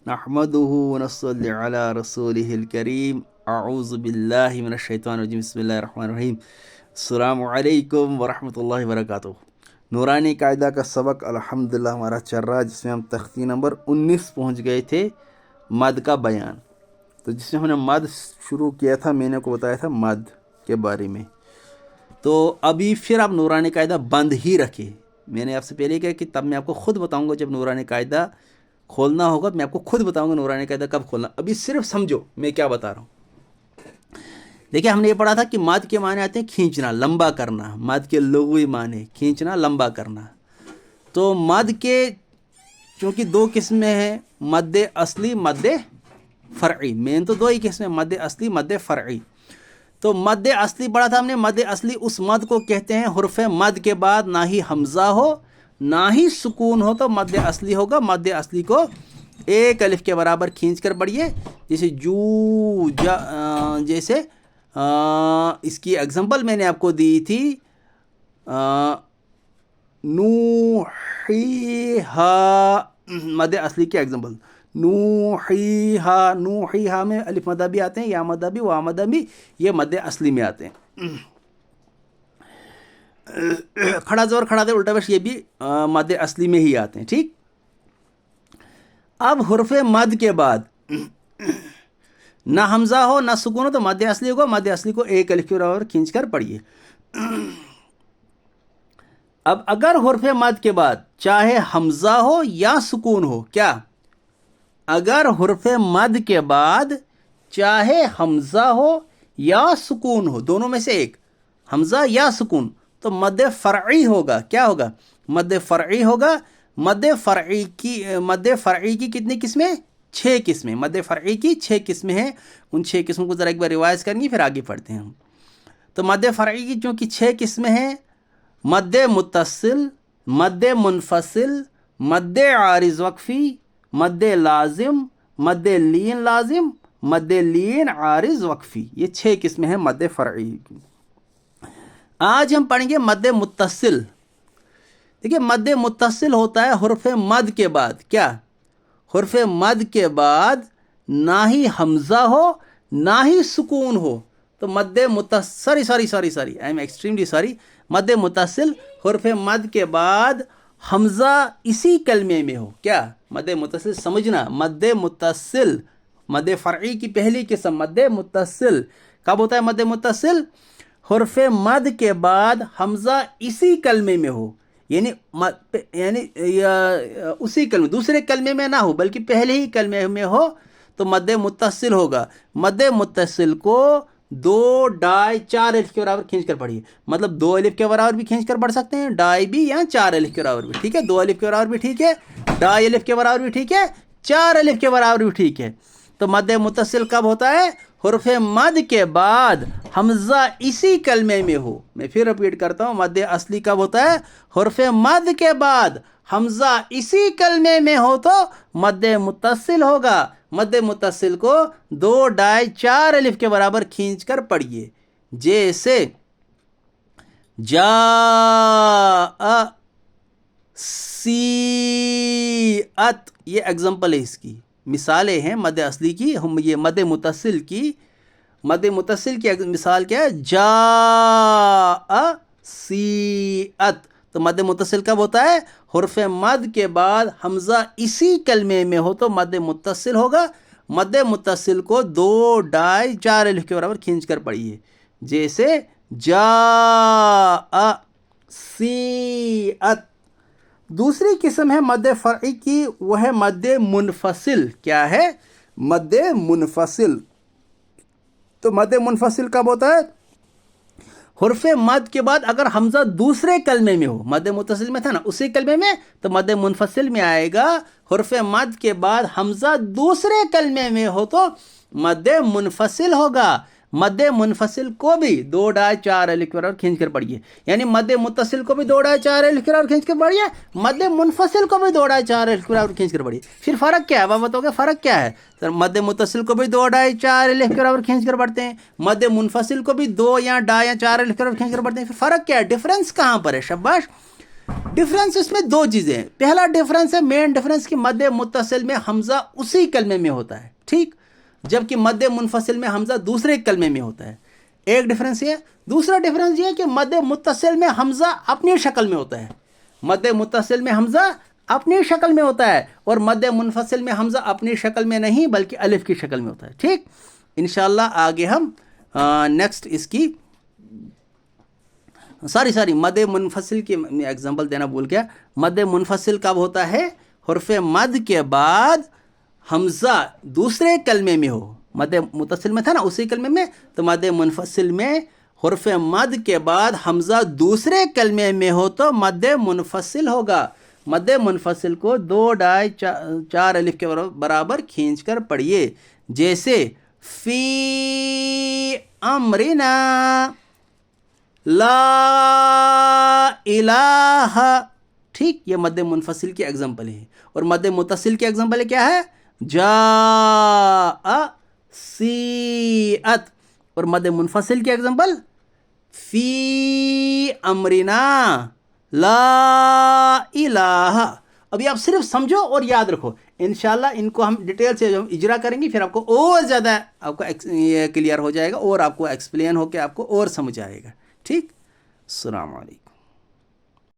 नहमदुहु व नस्सल्ली अला रसूलिहिल करीम अऊज़ु बिल्लाहि मिनश शैतानिर रजीम बिस्मिल्लाहिर रहमानिर रहीम अस्सलामु अलैकुम व रहमतुल्लाहि व बरकातुहू। नूरानी कायदा का सबक अल्हम्दुलिल्लाह हमारा चल रहा है, जिसमें हम तख्ती नंबर 19 पहुंच गए थे, मद का बयान। तो जिसमें हमने मद शुरू किया था, मैंने आपको बताया था मद के बारे में। तो अभी फिर आप नूरानी कायदा बंद ही रखें। मैंने आपसे पहले कहा कि तब मैं आपको खुद बताऊंगा, जब नूरानी कायदा खोलना होगा मैं आपको खुद बताऊंगा नूरानी कायदा कब खोलना। अभी सिर्फ समझो मैं क्या बता रहा हूँ। देखिए, हमने ये पढ़ा था कि मद के माने आते हैं खींचना, लंबा करना। मद के लुग़वी माने खींचना, लंबा करना। तो मद के चूँकि दो किस्में हैं, मद असली, मद फ़रई। मेन तो दो ही किस्में, मद असली, मद फ़रई। तो मद असली पढ़ा था हमने। मद असली उस मद को कहते हैं हुर्फ़ मद के बाद ना ही हमज़ा हो ना ही सुकून हो, तो मद असली होगा। मद असली को एक अलिफ के बराबर खींच कर पढ़िए, जैसे जू जैसे इसकी एग्जांपल मैंने आपको दी थी, नूहीहा, मद असली के एग्जांपल नूहीहा। नूहीहा में अलिफ मदा भी आते हैं, या मदा भी, वा मदा भी, ये मद असली में आते हैं। खड़ा जोर, खड़ा दे, उल्टा पेश, ये भी मद असली में ही आते हैं। ठीक, अब हुर्फ़ मद के बाद ना हमज़ा हो ना सुकून हो, तो मद असली होगा। मद असली को एक अलिफ के बराबर खींच कर पढ़िए। अब अगर हुर्फ़ मद के बाद चाहे हमज़ा हो या सुकून हो, क्या? अगर हुर्फ़ मद के बाद चाहे हमज़ा हो या सुकून हो, दोनों में से एक, हमज़ा या सुकून, तो मद फ़रई होगा। क्या होगा? मद फ़रई होगा। मद फ़रई की कितनी किस्में? 6 किस्में। मद फ़रई की 6 किस्में हैं। उन 6 किस्मों को ज़रा एक बार रिवाइज़ करेंगे, फिर आगे पढ़ते हैं हम। तो मद फ़रई की चूँकि 6 किस्में हैं, मद मुत्तसिल, मद मुनफसिल, मद आरिज़ वक्फ़ी, मद लाजिम, मद लीन लाजिम, मद लीन आरिज़ वक्फ़ी। ये 6 किस्में हैं मद फ़रई की। आज हम पढ़ेंगे मद मुत्तसिल। देखिए, मद मुत्तसिल होता है हुर्फ़ मद के बाद, क्या? हुर्फ़ मद के बाद ना ही हमज़ा हो ना ही सुकून हो, तो मद मुत्तसिल, sorry, I am extremely sorry. मद मुत्तसिल हुर्फ़ मद के बाद हमज़ा इसी कलमे में हो, क्या? मद मुत्तसिल समझना, मद मुत्तसिल, मद फ़रई की पहली किस्म मद मुत्तसिल कब होता है? मद मुत्तसिल हुर्फ़ मद के बाद हमज़ा इसी कलमे में हो, यानी उसी कलमे, दूसरे कलमे में ना हो, बल्कि पहले ही कलमे में हो, तो मद मुत्तसिल होगा। मद मुत्तसिल को 2 डाई 4 अलिफ के बराबर खींच कर पढ़िए। मतलब 2 अलिफ के बराबर भी खींच कर पढ़ सकते हैं, डाई भी, या 4 अलिफ के बराबर भी ठीक है। 2 अलिफ के बराबर भी ठीक है, डाई अलिफ के बराबर भी ठीक है, 4 अलिफ के बराबर भी ठीक है। तो मद मुत्तसिल कब होता है? हुर्फ़ मद के बाद हमज़ा इसी कलमे में हो। मैं फिर रिपीट करता हूँ, मद असली कब होता है? हुर्फ़ मद के बाद हमज़ा इसी कलमे में हो, तो मद मुत्तसिल होगा। मद मुत्तसिल को 2 डाई 4 अलिफ के बराबर खींच कर पढ़िए, जैसे जा सीअत। ये एग्जाम्पल है, इसकी मिसालें हैं मद असली की। हम ये मद मुत्तसिल की मिसाल क्या है? जा सीअत। तो मद मुत्तसिल कब होता है? हुर्फ़ मद के बाद हमज़ा इसी कलमे में हो, तो मद मुत्तसिल होगा। मद मुत्तसिल को 2 डाई 4 अलिफ के बराबर खींच कर पढ़िए, जैसे जा सीअत। दूसरी किस्म है मद फ़रई की, वह है मद मुनफसिल। क्या है? मद मुनफसिल। तो मद मुनफसिल कब होता है? हुर्फ़ मद के बाद अगर हमज़ा दूसरे कलमे में हो, मद मुत्तसिल में था ना, उसी कलमे में, तो मद मुनफसिल में आएगा। हुर्फ़ मद के बाद हमज़ा दूसरे कलमे में हो, तो मद मुनफसिल होगा। मद मुनफसिल को भी 2 डाई 4 अलिफ के बराबर खींच कर पढ़िए, यानी मद मुत्तसिल को भी 2 डाई 4 अलिफ के बराबर खींच कर पढ़िए, मद मुनफसिल को भी 2 डाई 4 अलिफ के बराबर खींच कर पढ़िए। फिर फ़र्क क्या है? अब बताओगे फ़र्क क्या है? सर, मद मुत्तसिल को भी 2 डाई 4 अलिफ के बराबर खींच कर पढ़ते हैं, मद मुनफसिल को भी 2 या डाई या 4 अलिफ के बराबर खींच कर पढ़ते हैं। फिर फ़र्क क्या है? डिफरेंस कहाँ पर है? शाबाश। ڈفرینس اس میں دو چیزیں ہیں. پہلا ڈفرینس ہے مین ڈفرینس کہ مد متصل میں حمزہ اسی کلمے میں ہوتا ہے, ٹھیک, جبکہ مد منفصل میں حمزہ دوسرے کلمے میں ہوتا ہے. ایک ڈفرینس یہ ہے. دوسرا ڈفرینس یہ ہے کہ مد متصل میں حمزہ اپنی شکل میں ہوتا ہے. مد متصل میں حمزہ اپنی شکل میں ہوتا ہے اور مد منفصل میں حمزہ اپنی شکل میں نہیں بلکہ الف کی شکل میں ہوتا ہے, ٹھیک. انشاءاللہ آگے ہم نیکسٹ اس کی ساری مد منفصل کی ایگزامپل دینا بھول گیا. مد منفصل کب ہوتا ہے؟ حرف مد کے بعد حمزہ دوسرے کلمے میں ہو. مد متصل میں تھا نا اسی کلمے میں, تو مد منفصل میں حرف مد کے بعد حمزہ دوسرے کلمے میں ہو تو مد منفصل ہوگا. مد منفصل کو 2 ڈائی 4 الف کے برابر کھینچ کر پڑھیے, جیسے فی امرنا لا الہ, ٹھیک. یہ مد منفصل کی ایگزامپل ہے. اور مد متصل کی ایگزامپل کیا ہے؟ جاء سیئت. اور مد منفصل کی ایگزامپل فی امرنا لا الہ. ابھی آپ صرف سمجھو اور یاد رکھو. انشاءاللہ ان کو ہم ڈیٹیل سے اجرا کریں گے, پھر آپ کو اور زیادہ آپ کو کلیئر ہو جائے گا اور آپ کو ایکسپلین ہو کے آپ کو اور سمجھ آئے گا, ٹھیک. السلام علیکم.